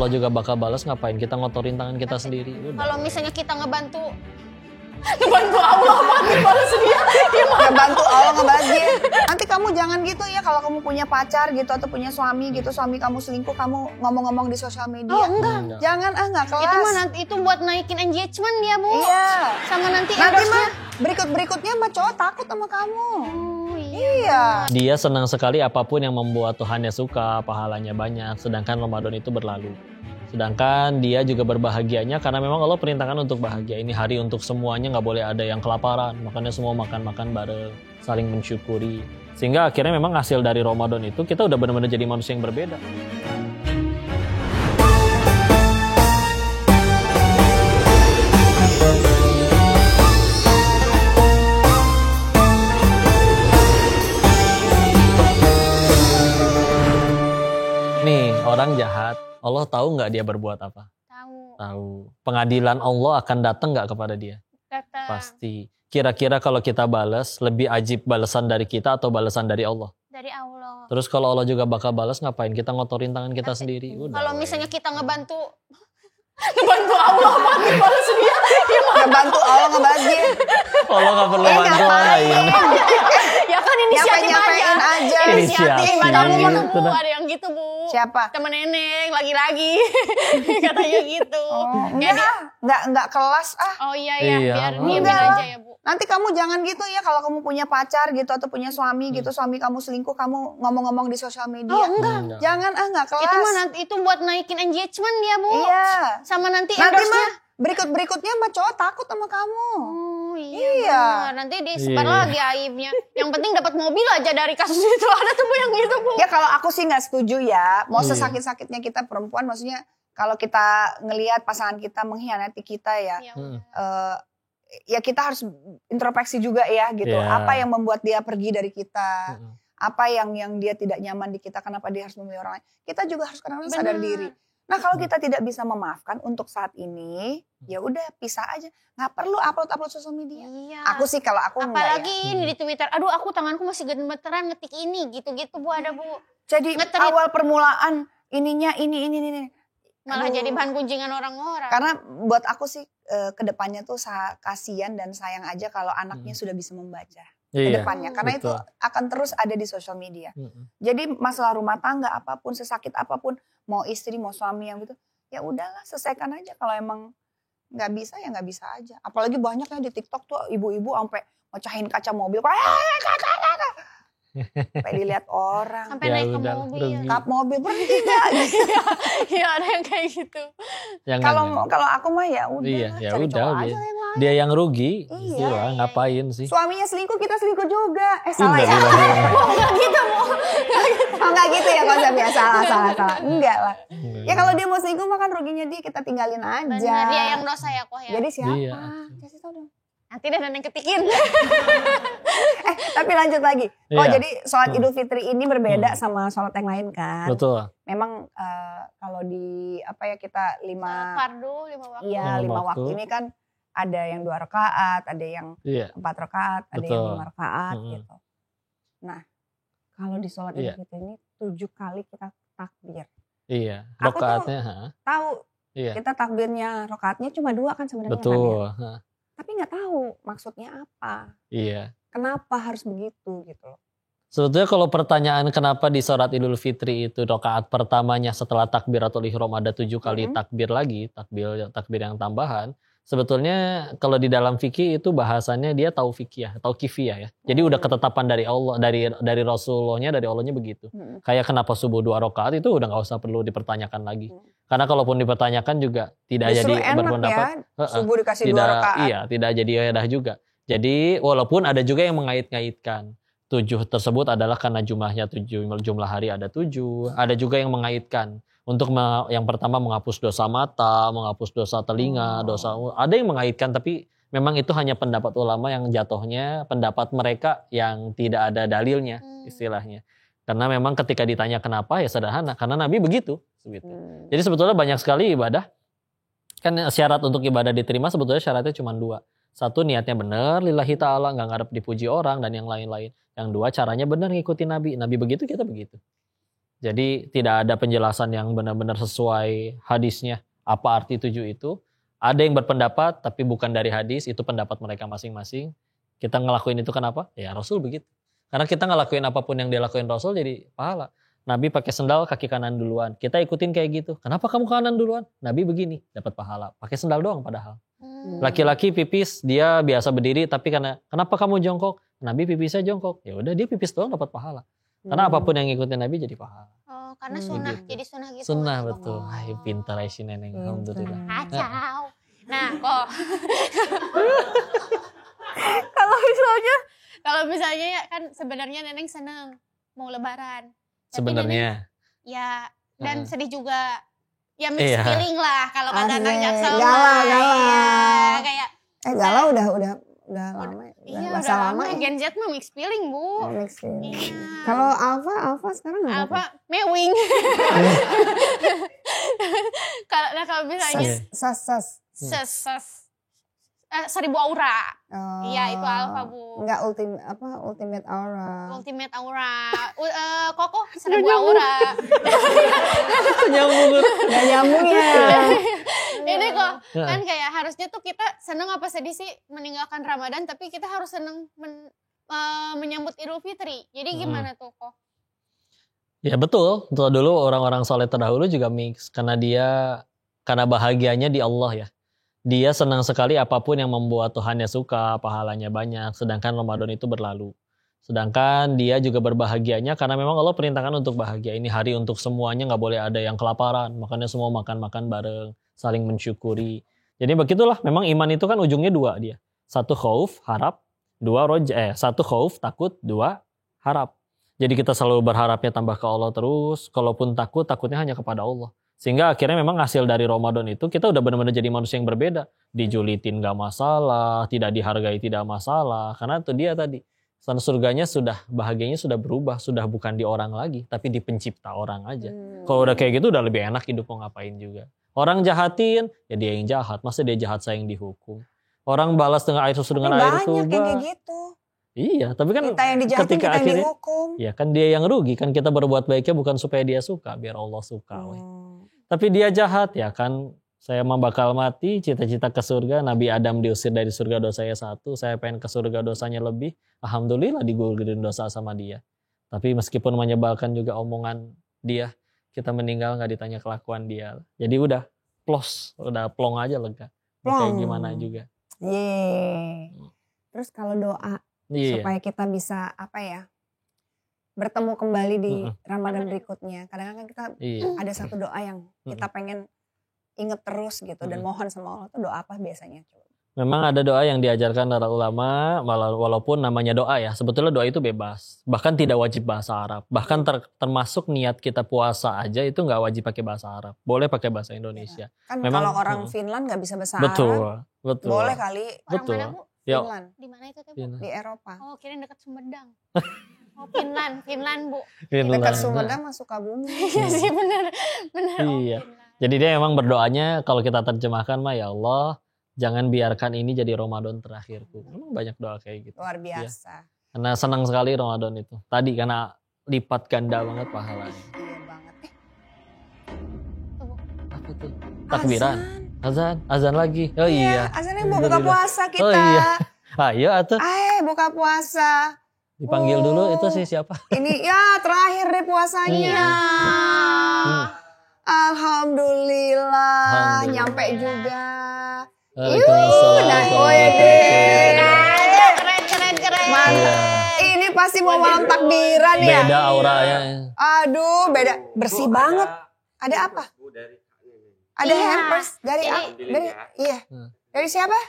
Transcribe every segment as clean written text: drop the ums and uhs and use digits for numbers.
Allah juga bakal balas, ngapain kita ngotorin tangan kita sendiri? Kalau misalnya kita ngebantu Allah balas dia, ngebantu Allah ngebalas dia. Nanti kamu jangan gitu ya, kalau kamu punya pacar gitu atau punya suami gitu, suami kamu selingkuh, kamu ngomong-ngomong di sosial media. Oh enggak. Jangan enggak kelas. Itu mah nanti itu buat naikin engagement dia, Bu. Iya. Sama nanti mah berikutnya mah cowok takut sama kamu. Oh, iya. Dia senang sekali apapun yang membuat Tuhannya suka, pahalanya banyak, sedangkan Ramadan itu berlalu. Sedangkan dia juga berbahagianya karena memang Allah perintahkan untuk bahagia. Ini hari untuk semuanya, nggak boleh ada yang kelaparan. Makanya semua makan-makan bareng, saling mensyukuri. Sehingga akhirnya memang hasil dari Ramadan itu kita udah benar-benar jadi manusia yang berbeda. Nih, orang jahat. Allah tahu nggak dia berbuat apa? Tahu. Pengadilan Allah akan datang nggak kepada dia? Datang. Pasti. Kira-kira kalau kita balas, lebih ajib balasan dari kita atau balasan dari Allah? Dari Allah. Terus kalau Allah juga bakal balas, ngapain kita ngotorin tangan kita sendiri? Kalau misalnya kita ngebantu Allah balas dia. Ngebantu Allah ngebalas dia. Allah nggak perlu bantu lain. Ya kan inisiatif aja. Inisiatif gitu. Ada yang gitu, Bu. Siapa? Temen neneng lagi-lagi. Katanya gitu. Enggak kelas Oh iya Iya. biar diemin aja ya, Bu. Nanti kamu jangan gitu ya, kalau kamu punya pacar gitu atau punya suami gitu, suami kamu selingkuh, kamu ngomong-ngomong di sosial media. Oh enggak. Jangan enggak kelas. Itu mah nanti itu buat naikin engagement dia, Bu. Iya. Sama nanti mah berikutnya mah cowok takut sama kamu. Oh iya. Nanti disebar lagi aibnya. Yang penting dapat mobil aja dari kasus itu. Ada tuh Bu yang gitu, Bu. Ya kalau aku sih nggak setuju ya. Mau sesakit-sakitnya kita perempuan, maksudnya kalau kita ngelihat pasangan kita mengkhianati kita ya. Ya kita harus introspeksi juga ya gitu. Apa yang membuat dia pergi dari kita? Apa yang dia tidak nyaman di kita? Kenapa dia harus memilih orang lain? Kita juga harus kadang-kadang sadar diri. Nah kalau kita tidak bisa memaafkan untuk saat ini, ya udah pisah aja. Nggak perlu upload sosial media. Iya. Aku sih kalau aku apalagi enggak ya. ini di Twitter. Aduh aku tanganku masih gemeteran ngetik ini gitu-gitu Bu, ada Bu. Jadi awal permulaan ininya ini. Malah jadi bahan gunjingan orang-orang. Karena buat aku sih kedepannya tuh kasihan dan sayang aja kalau anaknya sudah bisa membaca kedepannya. Karena itu akan terus ada di sosial media. Jadi masalah rumah tangga apapun, sesakit apapun, mau istri mau suami yang gitu, ya udahlah selesaikan aja. Kalau emang nggak bisa ya nggak bisa aja. Apalagi banyak ya di TikTok tuh ibu-ibu sampai mecahin kaca mobil, sampai dilihat orang. Sampai naik ke mobil. Kap mobil berhenti nggak? Iya ada yang kayak gitu. Kalau aku mah ya udah. Iya, ya cari udah. cowok aja yang lain. Dia yang rugi. Iya. Ngapain sih? Suaminya selingkuh, kita selingkuh juga. Salah ya? Enggak gitu, Bu. Oh enggak gitu ya konsepnya. Salah. Enggak lah. Ya kalau dia mau selingkuh makan ruginya dia, kita tinggalin aja. Benar, dia yang dosa ya kok ya. Jadi siapa? Iya. Kasih tau dong. Nanti deh neneng ketikin. Tapi lanjut lagi. Oh Iya. jadi sholat Idul Fitri ini berbeda sama sholat yang lain kan? Betul. Memang kalau di kita 5 Fardu 5 waktu. Iya 5 waktu ini kan ada yang 2 rakaat, ada yang 4 rakaat, ada yang 5 rakaat gitu. Nah kalau di sholat Idul Fitri ini 7 kali kita takbir. Iya. Aku Rakaatnya. Tahu. Iya. Kita takbirnya rakaatnya cuma 2 kan sebenarnya. Betul. Kan, ya? Tapi nggak tahu maksudnya apa. Iya. Kenapa harus begitu gitu loh. Sebetulnya kalau pertanyaan kenapa di sholat Idul Fitri itu rakaat pertamanya setelah takbiratul ihram ada 7 kali takbir lagi, takbir yang tambahan. Sebetulnya kalau di dalam fikih itu bahasannya dia tauqifiyah ya. Jadi udah ketetapan dari Allah, dari Rasulullahnya, dari Allahnya begitu. Kayak kenapa subuh 2 rakaat itu udah nggak usah perlu dipertanyakan lagi. Karena kalaupun dipertanyakan juga tidak justru jadi berpendapat. Ya, subuh dikasih 2 rakaat. Iya, tidak jadi ibadah juga. Jadi walaupun ada juga yang mengait-ngaitkan 7 tersebut adalah karena jumlahnya 7, jumlah hari ada 7. Ada juga yang mengaitkan untuk yang pertama menghapus dosa mata, menghapus dosa telinga, ada yang mengaitkan, tapi memang itu hanya pendapat ulama yang jatuhnya pendapat mereka yang tidak ada dalilnya istilahnya. Karena memang ketika ditanya kenapa ya sederhana, karena Nabi begitu. Jadi sebetulnya banyak sekali ibadah. Kan syarat untuk ibadah diterima sebetulnya syaratnya cuma 2. 1 niatnya benar, lillahi ta'ala, gak ngarep dipuji orang dan yang lain-lain. Yang 2 caranya benar ngikutin Nabi. Nabi begitu, kita begitu. Jadi tidak ada penjelasan yang benar-benar sesuai hadisnya. Apa arti 7 itu? Ada yang berpendapat tapi bukan dari hadis, itu pendapat mereka masing-masing. Kita ngelakuin itu kenapa? Ya Rasul begitu. Karena kita ngelakuin apapun yang dilakuin Rasul jadi pahala. Nabi pakai sendal kaki kanan duluan. Kita ikutin kayak gitu. Kenapa kamu kanan duluan? Nabi begini, dapat pahala. Pakai sendal doang padahal. Laki-laki pipis, dia biasa berdiri tapi kenapa kamu jongkok? Nabi pipisnya jongkok. Ya udah dia pipis doang dapat pahala. Karena apapun yang ngikutin Nabi jadi pahala. Oh, karena sunnah, gitu. jadi sunnah gitu. Sunnah betul. Ay, pintar ya si Neneng. Alhamdulillah. Kacau. Nah, kok kalau misalnya ya kan sebenarnya Neneng seneng mau lebaran. Tapi Sebenarnya. Neneng, ya dan sedih juga. Ya Iya. mixed feeling lah kalau kata anak Jaksel. Galau. Ya, kayak Galau udah lama. iya, Bahasa udah lama lama. ya. Gen Z mah mixed feeling, Bu. Mixed feeling. Iya. Kalau Alfa sekarang nggak apa-apa. Apa? Mewing. Kalau misalnya Sas. seribu aura. Oh, Iya, itu Alfa, Bu. Enggak ultimate aura. Ultimate aura. Koko 1000 aura. Nyambung. Enggak nyambung ya. Ini kok kan kayak harusnya tuh kita seneng apa sedih sih meninggalkan Ramadan, tapi kita harus seneng menyambut Idul Fitri. Jadi gimana tuh kok? Ya betul. Dulu orang-orang soleh terdahulu juga mix. Karena bahagianya di Allah ya. Dia senang sekali apapun yang membuat Tuhannya suka, pahalanya banyak. Sedangkan Ramadan itu berlalu. Sedangkan dia juga berbahagianya karena memang Allah perintahkan untuk bahagia. Ini hari untuk semuanya, gak boleh ada yang kelaparan. Makanya semua makan-makan bareng, saling mensyukuri. Jadi begitulah, memang iman itu kan ujungnya 2 dia. 1 khauf, harap. 1 khauf, takut. 2 harap. Jadi kita selalu berharapnya tambah ke Allah terus. Kalaupun takutnya hanya kepada Allah. Sehingga akhirnya memang hasil dari Ramadan itu kita udah benar-benar jadi manusia yang berbeda. Dijulitin gak masalah, tidak dihargai tidak masalah. Karena itu dia tadi. Surganya bahagianya sudah berubah. Sudah bukan di orang lagi, tapi di pencipta orang aja. Kalau udah kayak gitu udah lebih enak hidup mau ngapain juga. Orang jahatin, ya dia yang jahat. Masa dia jahat saya yang dihukum. Orang balas dengan air susu dengan air tuba. Banyak yang kayak gitu. Iya, tapi kan Kita yang dijahatin, ketika kita yang akhirnya, dihukum. ya kan dia yang rugi. Kan kita berbuat baiknya bukan supaya dia suka, biar Allah suka. Tapi dia jahat ya kan, saya mah bakal mati, cita-cita ke surga, Nabi Adam diusir dari surga dosanya 1, saya pengen ke surga dosanya lebih, alhamdulillah digugurin dosa sama dia. Tapi meskipun menyebalkan juga omongan dia, kita meninggal gak ditanya kelakuan dia. Jadi udah plong aja lega. Kayak gimana juga. Terus kalau doa supaya kita bisa bertemu kembali di Ramadan berikutnya. Kadang-kadang kita ada satu doa yang kita pengen inget terus gitu dan mohon sama Allah. Itu doa apa biasanya? Memang ada doa yang diajarkan para ulama, walaupun namanya doa ya. Sebetulnya doa itu bebas. Bahkan tidak wajib bahasa Arab. Bahkan termasuk niat kita puasa aja itu nggak wajib pakai bahasa Arab. Boleh pakai bahasa Indonesia. Ya. Kan memang, kalau orang Finland nggak bisa bahasa Arab. Betul. Boleh kali. Betul. Orang mana, Bu? Finland. Di mana itu tuh, Bu? Di Eropa. Oh, kirain dekat Sumedang. Oh, Finland Bu. Dekat Sumedang masuk Sukabumi. Iya sih benar. Iya. Jadi dia memang berdoanya kalau kita terjemahkan mah ya Allah, jangan biarkan ini jadi Ramadan terakhirku. Memang banyak doa kayak gitu. Luar biasa. Ya. Karena senang sekali Ramadan itu. Tadi karena lipat ganda banget pahalanya. Iya banget. Apa tuh? Takbiran. Azan lagi. Oh iya. Azannya mau buka puasa kita. Oh iya. Ayo atuh. Buka puasa. Dipanggil dulu itu sih siapa? Ini ya terakhir deh puasanya. Alhamdulillah, nyampe juga. Keren. Ini pasti mau malam takbiran ya. Beda auranya. Aduh, beda. Bersih banget. Ada apa? Ada hampers dari dari siapa?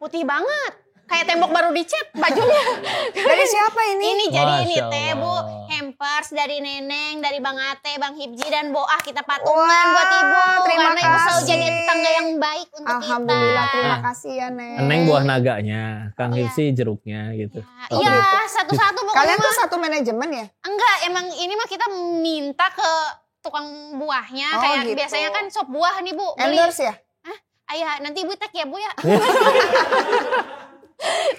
Putih banget. Kayak tembok baru dicat bajunya. Dari siapa ini? Ini jadi ini teh Bu, hampers dari Neneng, dari Bang Ate, Bang Hibji dan Boah kita patungan buat Ibu. Terima karena kasih. Ibu selalu jadi tetangga yang baik untuk Alhamdulillah, kita. terima kasih ya Neng. Neng buah naganya, Kang Hipsi jeruknya gitu. Iya, satu-satu pokoknya. Kalian tuh satu manajemen ya? Enggak, emang ini mah kita minta ke tukang buahnya. Kayak gitu. biasanya kan sop buah nih Bu. Endorse ya? Ayah, nanti Ibu tag ya Bu ya.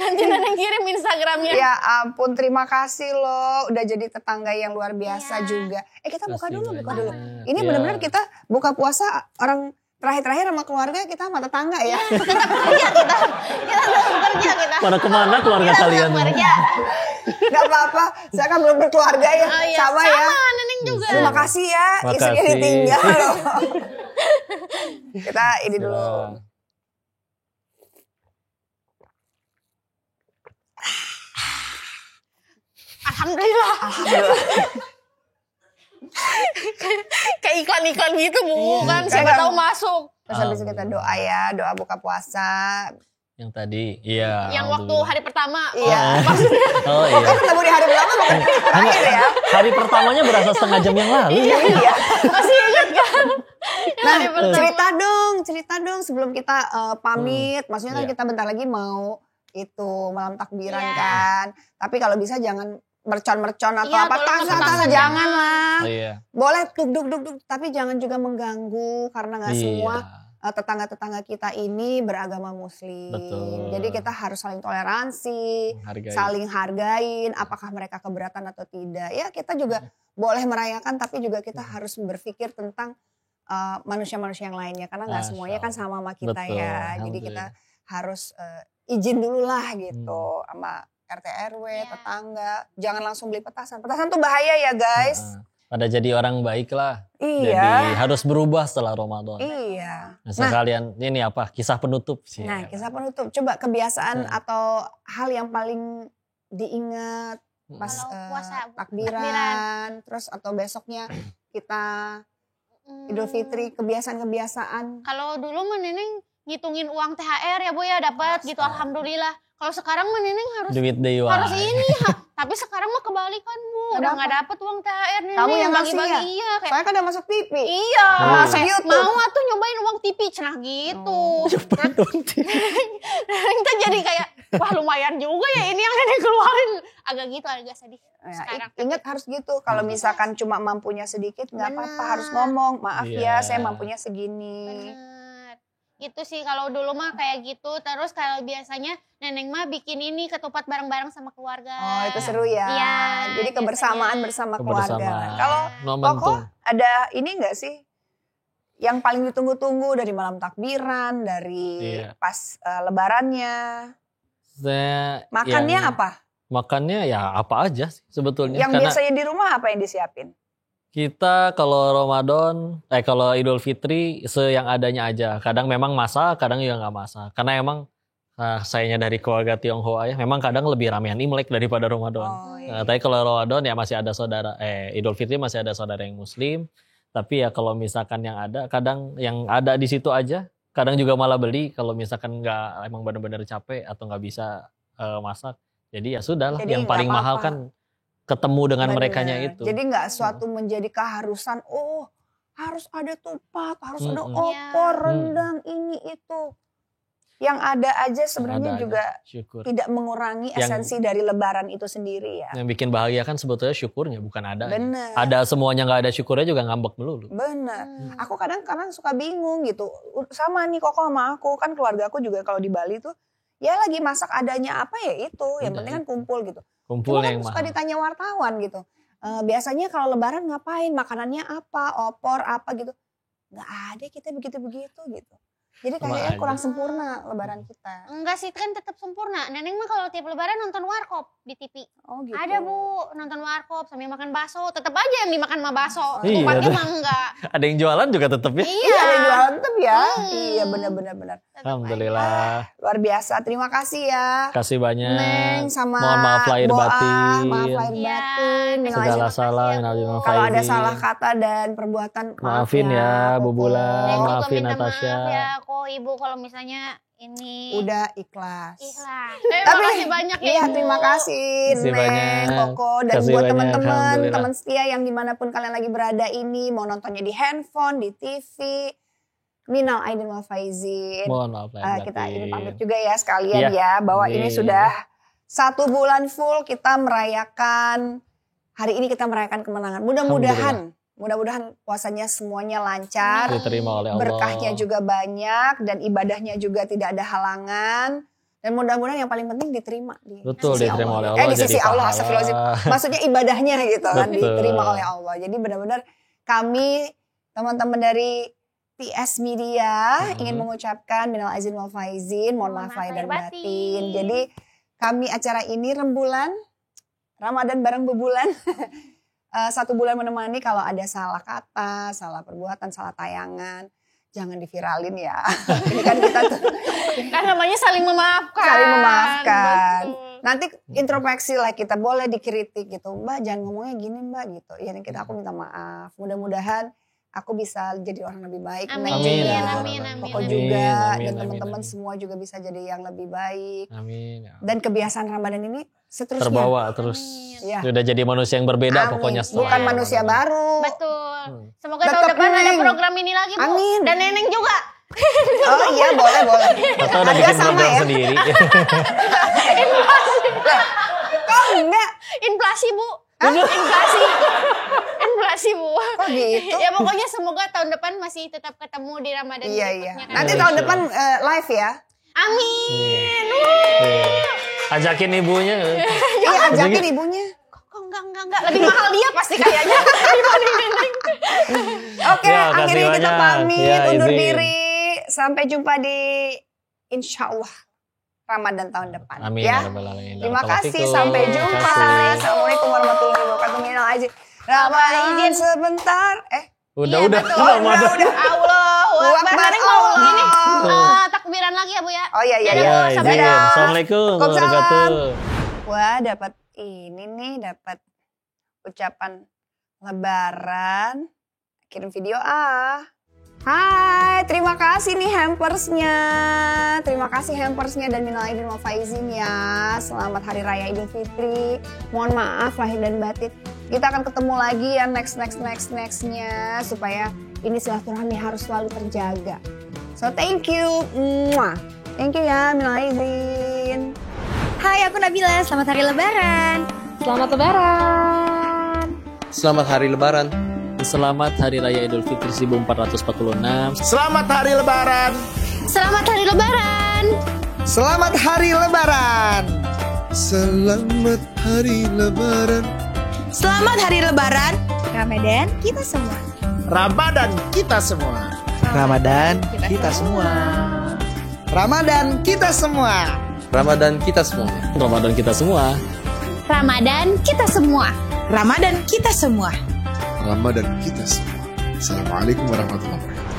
Nanti Neneng kirim Instagramnya. Ya ampun, terima kasih loh udah jadi tetangga yang luar biasa juga. Kita buka dulu. Ini benar-benar kita buka puasa orang terakhir sama keluarga, kita sama tetangga ya. Tetap kerja kita tetap kerja kita. Pada kemana keluarga kalian? Kerja. Gak apa-apa, saya kan belum berkeluarga ya. Sama ya. Neneng juga. Terima kasih ya, istrinya ditinggal loh. Kita ini dulu. Alhamdulillah. Kayak iklan-iklan gitu Bu kan, siapa tahu masuk. Terus habis itu kita doa ya, doa buka puasa. Yang tadi, iya. Yang waktu hari pertama. Iya. Maksudnya. Oh iya. Kan ketemu di hari pertama bukan terakhir ya. Hari pertamanya berasa setengah jam yang lalu. Iya. Masih ingat kan? Nah, cerita dong sebelum kita pamit. Maksudnya kan kita bentar lagi mau itu malam takbiran kan. Tapi kalau bisa jangan mercon atau apa, tas jangan lah. Oh, iya. Boleh duk, tapi jangan juga mengganggu karena nggak semua tetangga-tetangga kita ini beragama Muslim. Betul. Jadi kita harus saling toleransi, saling hargain. Apakah mereka keberatan atau tidak? Ya kita juga boleh merayakan, tapi juga kita harus berpikir tentang manusia-manusia yang lainnya karena nggak semuanya kan sama kita ya. Jadi kita harus izin dulu lah gitu sama RT RW, tetangga. Jangan langsung beli petasan. Petasan tuh bahaya ya guys. Pada jadi orang baik lah. Iya. Jadi harus berubah setelah Ramadan. Iya. Nah, kalian ini apa? Kisah penutup sih. Nah, kisah penutup. Coba kebiasaan atau hal yang paling diingat pas takbiran, terus atau besoknya kita Idul Fitri, kebiasaan-kebiasaan. Kalau dulu mah Neneng ngitungin uang THR ya Bu ya dapat gitu, alhamdulillah. Kalau sekarang mah Neneng harus duit dewa. Harus ini tapi sekarang mah kebalikan Bu. Udah gak dapet uang THR Neneng. Kamu yang bagi-bagi iya. Soalnya kan udah masuk TV. Iya. Masuk YouTube. Mau atuh nyobain uang TV cenah gitu. Neneng tuh jadi kayak wah lumayan juga ya ini yang Neneng keluarin. Agak gitu, agak sedih. Ingat harus gitu. Kalau misalkan cuma mampunya sedikit nggak apa-apa, harus ngomong maaf ya saya mampunya segini. Gitu sih kalau dulu mah kayak gitu. Terus kalau biasanya Neneng mah bikin ini ketupat bareng-bareng sama keluarga. Oh itu seru ya. Iya. Jadi kebersamaan bersama keluarga. Kalau Koko ada ini enggak sih yang paling ditunggu-tunggu dari malam takbiran, dari pas lebarannya? Makannya apa? Makannya ya apa aja sih sebetulnya. Yang biasanya di rumah apa yang disiapin? Kita kalau Ramadan, kalau Idul Fitri yang adanya aja. Kadang memang masak, kadang juga nggak masak. Karena emang sayanya dari keluarga Tionghoa ya, memang kadang lebih ramean Imlek daripada Ramadan. Tapi kalau Ramadan ya masih ada Idul Fitri masih ada saudara yang Muslim. Tapi ya kalau misalkan yang ada, kadang yang ada di situ aja. Kadang juga malah beli kalau misalkan nggak emang benar-benar capek atau nggak bisa masak. Jadi ya sudah lah, yang paling mahal kan ketemu dengan merekanya itu. Jadi nggak suatu menjadi keharusan, harus ada tupat, harus ada opor, rendang, ini itu. Yang ada aja sebenarnya juga tidak mengurangi esensi dari lebaran itu sendiri ya. Yang bikin bahagia kan sebetulnya syukurnya, bukan ada. Bener. Ada semuanya nggak ada syukurnya juga ngambek melulu. Bener. Aku kadang-kadang suka bingung gitu. Sama nih Koko sama aku, kan keluarga aku juga kalau di Bali tuh, ya lagi masak adanya apa ya itu. Yang penting kan kumpul gitu. Cuma kan suka ditanya wartawan gitu. Biasanya kalau lebaran ngapain? Makanannya apa? Opor apa gitu. Nggak ada kita begitu-begitu gitu. Jadi kayaknya kurang sempurna lebaran kita. Enggak sih, kan tetap sempurna. Neneng mah kalau tiap lebaran nonton warkop di TV. Oh gitu. Ada Bu, nonton warkop sambil makan bakso. Tetap aja yang dimakan sama bakso. Iya, Tupatnya mah enggak. Ada yang jualan juga tetap ya? Iya, ada yang jualan tetap ya. Iya benar. Alhamdulillah. Luar biasa, terima kasih ya. Kasih banyak. Neng sama mohon maaf lahir batin. Maaf lahir batin. Segala salah. Kalau ada salah kata dan perbuatan maafin ya Bu Bulan, maafin Natasha. Natasha. Maaf ya kok Ibu kalau misalnya ini udah ikhlas. Terima kasih banyak ya iya, Ibu. Terima kasih Neng, Koko, dan buat teman-teman, teman setia yang dimanapun kalian lagi berada ini, mau nontonnya di handphone, di TV. Minal aidin wal faizin. Mohon maaf lahir kita batin. ini pamit juga ya sekalian ya, bahwa ini sudah 1 bulan full kita merayakan. Hari ini kita merayakan kemenangan. Mudah-mudahan puasanya semuanya lancar, diterima oleh Allah. Berkahnya juga banyak dan ibadahnya juga tidak ada halangan. Dan mudah-mudahan yang paling penting diterima di Betul, sisi diterima Allah. oleh Allah. Di sisi jadi Allah, pahala. astagfirullahaladzim. Maksudnya ibadahnya gitu kan, Betul. diterima oleh Allah. Jadi benar-benar kami, teman-teman dari PS Media ingin mengucapkan minal aizin wal faizin, mohon maaf lahir dan batin. Jadi kami acara ini rembulan, Ramadan bareng bebulan. 1 bulan menemani, kalau ada salah kata, salah perbuatan, salah tayangan, jangan diviralin ya. Ini kan kita tuh Kan namanya saling memaafkan. saling memaafkan. Betul. Nanti introspeksi lah, kita boleh dikritik gitu. Mbak jangan ngomongnya gini Mbak gitu. Ya aku minta maaf. Mudah-mudahan aku bisa jadi orang lebih baik. Amin, Neng juga, amin, amin, Koko amin. juga, Amin, dan amin, teman-teman amin. semua juga bisa jadi yang lebih baik. Amin. Dan kebiasaan Ramadan ini seterusnya. Terbawa terus. Ya. Sudah jadi manusia yang berbeda Amin. pokoknya setelah Bukan Ramadan. manusia baru. Betul. Semoga Tetap tahun depan ada Neng. program ini lagi Bu. Amin. Dan Neneng juga. Oh iya boleh. Atau udah Harga bikin sama program ya? sendiri. Kok enggak? Inflasi Bu. Inflasi Bu. Kok gitu? Ya pokoknya semoga tahun depan masih tetap ketemu di Ramadan Iya. berikutnya kan. Nanti tahun depan live ya. Amin. Ajakin ibunya. Iya ajakin ibunya. Kok enggak. Lebih mahal dia pasti kayaknya dibanding Neneng. Oke, Ya, kasih akhirnya kita banyak. pamit, Ya, undur izin. diri. Sampai jumpa di insya Allah Ramadan tahun depan. Amin. Ya. Ya Rabbal Alamin. Terima kasih, Barakallahu sampai fikum. jumpa. Terima kasih. Assalamualaikum warahmatullahi wabarakatuh. Minal aizin. Ramadan izin. sebentar. Udah. udah. Allahu Akbar. Akbar. Neneng mau ini Allah. takbiran lagi ya Bu ya. Oh iya. Ya, Sampai izin. Dadah. Assalamualaikum Waalaikumsalam. warahmatullahi. Wah, dapat ini nih, dapat ucapan lebaran. Kirim video Hai, terima kasih nih hampersnya. Terima kasih hampersnya dan minal aidin wal faizin ya. Selamat Hari Raya Idul Fitri. Mohon maaf lahir dan batin. Kita akan ketemu lagi ya nextnya supaya ini silaturahmi harus selalu terjaga. So thank you. Mwah. Thank you ya minal aidin. Hai, aku Nabila. Selamat Hari Lebaran. Selamat Lebaran. Selamat Hari Lebaran. Selamat Hari Raya Idul Fitri 1446. Selamat Hari Lebaran. Selamat Hari Lebaran. Selamat Hari Lebaran. Selamat Hari Lebaran. Selamat Hari Lebaran. Ramadan kita semua. Ramadan kita semua. Ramadan kita semua. Ramadan kita semua. Ramadan kita semua. Ramadan kita semua. Ramadan kita semua. Ramadan kita semua. Ramadan kita semua. Assalamualaikum warahmatullahi wabarakatuh.